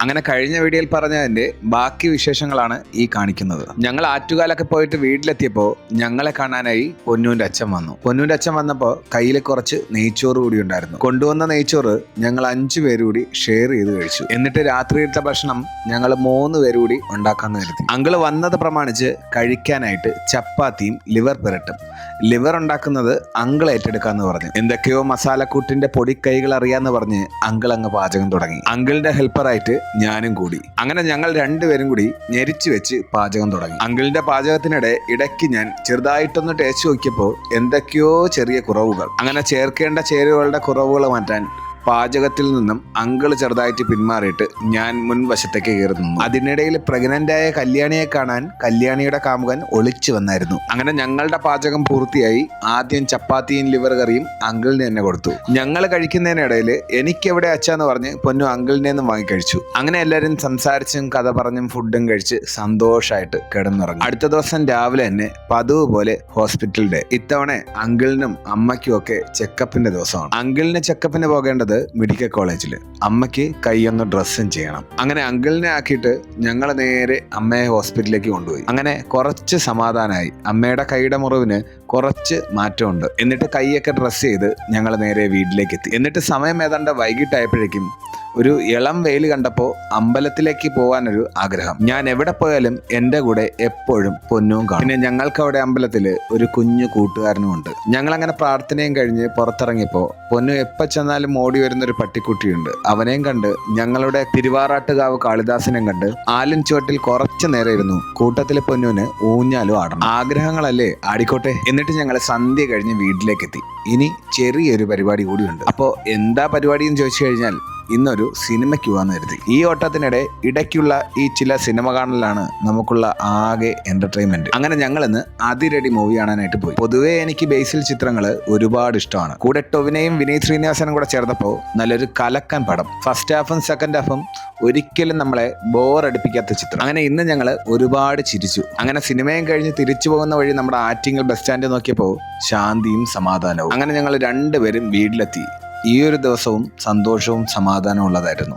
അങ്ങനെ കഴിഞ്ഞ വീഡിയോയിൽ പറഞ്ഞതിന്റെ ബാക്കി വിശേഷങ്ങളാണ് ഈ കാണിക്കുന്നത്. ഞങ്ങൾ ആറ്റുകാലൊക്കെ പോയിട്ട് വീട്ടിലെത്തിയപ്പോൾ ഞങ്ങളെ കാണാനായി പൊന്നൂന്റെ അച്ഛൻ വന്നു. പൊന്നൂന്റെ അച്ഛൻ വന്നപ്പോൾ കയ്യിൽ കുറച്ച് നെയ്ച്ചോറ് കൂടി ഉണ്ടായിരുന്നു. കൊണ്ടുവന്ന നെയ്ച്ചോറ് ഞങ്ങൾ 5 പേര് കൂടി ഷെയർ ചെയ്ത് കഴിച്ചു. എന്നിട്ട് രാത്രിയിലത്തെ ഭക്ഷണം ഞങ്ങൾ 3 പേര് കൂടി ഉണ്ടാക്കാന്ന് കരുതി. അങ്കിള് വന്നത് പ്രമാണിച്ച് കഴിക്കാനായിട്ട് ചപ്പാത്തിയും ലിവർ പെരട്ടും. ലിവർ ഉണ്ടാക്കുന്നത് അങ്കിൾ ഏറ്റെടുക്കാന്ന് പറഞ്ഞു. എന്തൊക്കെയോ മസാലക്കൂട്ടിന്റെ പൊടിക്കൈകൾ അറിയാന്ന് പറഞ്ഞ് അങ്കിൾ അങ്ങ് പാചകം തുടങ്ങി. അങ്കിളിന്റെ ഹെൽപ്പറായിട്ട് ഞാനും കൂടി. അങ്ങനെ ഞങ്ങൾ 2 പേരും കൂടി ഞെരിച്ചു വെച്ച് പാചകം തുടങ്ങി. അങ്കിളിന്റെ പാചകത്തിനിടെ ഇടയ്ക്ക് ഞാൻ ചെറുതായിട്ടൊന്ന് ടേസ്റ്റ് നോക്കിയപ്പോൾ എന്തൊക്കെയോ ചെറിയ കുറവുകൾ. അങ്ങനെ ചേർക്കേണ്ട ചേരുവകളുടെ കുറവുകൾ മാറ്റാൻ പാചകത്തിൽ നിന്നും അങ്കിള് ചെറുതായിട്ട് പിന്മാറിയിട്ട് ഞാൻ മുൻവശത്തേക്ക് കയറി നിന്നു. അതിനിടയിൽ പ്രഗ്നന്റായ കല്യാണിയെ കാണാൻ കല്യാണിയുടെ കാമുകൻ ഒളിച്ചു വന്നായിരുന്നു. അങ്ങനെ ഞങ്ങളുടെ പാചകം പൂർത്തിയായി. ആദ്യം ചപ്പാത്തിയും ലിവർ കറിയും അങ്കിളിന് തന്നെ കൊടുത്തു. ഞങ്ങൾ കഴിക്കുന്നതിനിടയിൽ എനിക്കെവിടെ അച്ഛന്ന് പറഞ്ഞ് പൊന്നു അങ്കിളിനെ നിന്നും വാങ്ങിക്കഴിച്ചു. അങ്ങനെ എല്ലാവരും സംസാരിച്ചും കഥ പറഞ്ഞും ഫുഡും കഴിച്ച് സന്തോഷമായിട്ട് കിടന്നുറങ്ങി. അടുത്ത ദിവസം രാവിലെ തന്നെ പതിവ് പോലെ ഹോസ്പിറ്റൽ ഡേ. ഇത്തവണ അങ്കിളിനും അമ്മയ്ക്കും ഒക്കെ ചെക്കപ്പിന്റെ ദിവസമാണ്. അങ്കിളിന് ചെക്കപ്പിന് പോകേണ്ടത് മെഡിക്കൽ കോളേജില്, അമ്മയ്ക്ക് കൈയൊന്ന് ഡ്രസ്സും ചെയ്യണം. അങ്ങനെ അങ്കിളിനെ ആക്കിയിട്ട് ഞങ്ങൾ നേരെ അമ്മയെ ഹോസ്പിറ്റലിലേക്ക് കൊണ്ടുപോയി. അങ്ങനെ കുറച്ച് സമാധാനമായി. അമ്മയുടെ കൈയുടെ മുറിവിന് കുറച്ച് മാറ്റമുണ്ട്. എന്നിട്ട് കൈയൊക്കെ ഡ്രസ്സ് ചെയ്ത് ഞങ്ങൾ നേരെ വീട്ടിലേക്ക് എത്തി. എന്നിട്ട് സമയം ഏതാണ്ട് വൈകിട്ടായപ്പോഴേക്കും ഒരു ഇളം വെയിൽ കണ്ടപ്പോൾ അമ്പലത്തിലേക്ക് പോകാനൊരു ആഗ്രഹം. ഞാൻ എവിടെ പോയാലും എൻ്റെ കൂടെ എപ്പോഴും പൊന്നും കാണും. പിന്നെ ഞങ്ങൾക്ക് അവിടെ അമ്പലത്തിൽ ഒരു കുഞ്ഞു കൂട്ടുകാരനും ഉണ്ട്. ഞങ്ങളങ്ങനെ പ്രാർത്ഥനയും കഴിഞ്ഞ് പുറത്തിറങ്ങിയപ്പോൾ പൊന്നു എപ്പോൾ ചെന്നാലും ഓടി വരുന്നൊരു പട്ടിക്കുട്ടിയുണ്ട്. അവനെയും കണ്ട് ഞങ്ങളുടെ തിരുവാറാട്ടുകാവ് കാളിദാസനെയും കണ്ട് ആലിൻ ചുവട്ടിൽ കുറച്ചു നേരം ഇരുന്നു. കൂട്ടത്തിലെ പൊന്നുവിന് ഊഞ്ഞാലും ആടണം. ആഗ്രഹങ്ങളല്ലേ, ആടിക്കോട്ടെ. എന്നിട്ട് ഞങ്ങൾ സന്ധ്യ കഴിഞ്ഞ് വീട്ടിലേക്ക് എത്തി. ഇനി ചെറിയൊരു പരിപാടി കൂടിയുണ്ട്. അപ്പോൾ എന്താ പരിപാടി എന്ന് ചോദിച്ചു കഴിഞ്ഞാൽ ഇന്നൊരു സിനിമയ്ക്ക് പോകാന്ന് കരുതി. ഈ ഓട്ടത്തിനിടെ ഇടയ്ക്കുള്ള ഈ ചില സിനിമ കാണലാണ് നമുക്കുള്ള ആകെ എന്റർടൈൻമെന്റ്. അങ്ങനെ ഞങ്ങൾ ഇന്ന് അതിരടി മൂവി കാണാനായിട്ട് പോയി. പൊതുവേ എനിക്ക് ബേസിൽ ചിത്രങ്ങൾ ഒരുപാട് ഇഷ്ടമാണ്. കൂടെ ടൊവിനയും വിനീത് ശ്രീനിവാസനും കൂടെ ചേർന്നപ്പോൾ നല്ലൊരു കലക്കൻ പടം. ഫസ്റ്റ് ഹാഫും സെക്കൻഡ് ഹാഫും ഒരിക്കലും നമ്മളെ ബോറടിപ്പിക്കാത്ത ചിത്രം. അങ്ങനെ ഇന്ന് ഞങ്ങൾ ഒരുപാട് ചിരിച്ചു. അങ്ങനെ സിനിമയും കഴിഞ്ഞ് തിരിച്ചു പോകുന്ന വഴി നമ്മുടെ ആറ്റിങ്ങൽ ബസ് സ്റ്റാൻഡ് നോക്കിയപ്പോൾ ശാന്തിയും സമാധാനവും. അങ്ങനെ ഞങ്ങൾ 2 പേരും വീട്ടിലെത്തി. ഈ ഒരു ദിവസവും സന്തോഷവും സമാധാനവും ഉള്ളതായിരുന്നു.